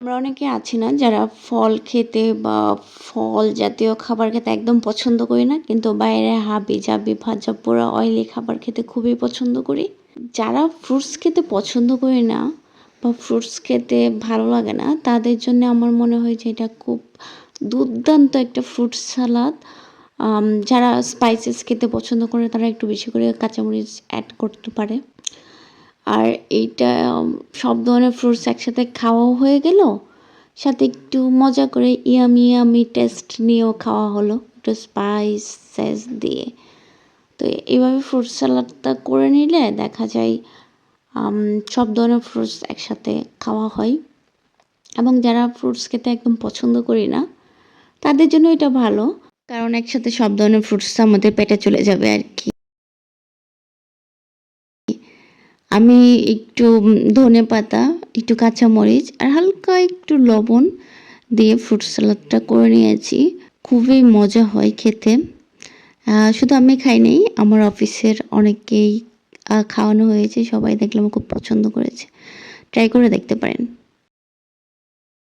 আমরা অনেকে আছি না যারা ফল খেতে বা ফল জাতীয় খাবার খেতে একদম পছন্দ করি না, কিন্তু বাইরে হাবি-জাবি ভাজা পোড়া অয়েলি খাবার খেতে খুবই পছন্দ করি। যারা ফ্রুটস খেতে পছন্দ করি না বা ফ্রুটস খেতে ভালো লাগে না, তাদের জন্য আমার মনে হয় যে এটা খুব দুর্দান্ত একটা ফ্রুট সালাদ। যারা স্পাইসেস খেতে পছন্দ করে তারা একটু বেশি করে কাঁচামরিচ অ্যাড করতে পারে। আর এইটা সব ধরনের ফ্রুটস একসাথে খাওয়াও হয়ে গেল, সাথে একটু মজা করে ইয়ামি ইয়ামি টেস্ট নিয়েও খাওয়া হলো একটু স্পাইসেস দিয়ে। তো এইভাবে ফ্রুট সালাডটা করে নিলে দেখা যায় সব ধরনের ফ্রুটস একসাথে খাওয়া হয়। এবং যারা ফ্রুটস খেতে একদম পছন্দ করি না তাদের জন্য এটা ভালো, কারণ একসাথে সব ধরনের ফ্রুটস আমাদের পেটে চলে যাবে আর কি। আমি একটু ধনেপাতা, একটু কাঁচামরিচ আর হালকা একটু লবণ দিয়ে ফ্রুট সালাডটা করে নিয়েছি। খুবই মজা হয় খেতে। শুধু আমি খাই নাই, আমার অফিসের অনেকেই খাওয়ানো হয়েছে। সবাই দেখলাম খুব পছন্দ করেছে। ট্রাই করে দেখতে পারেন।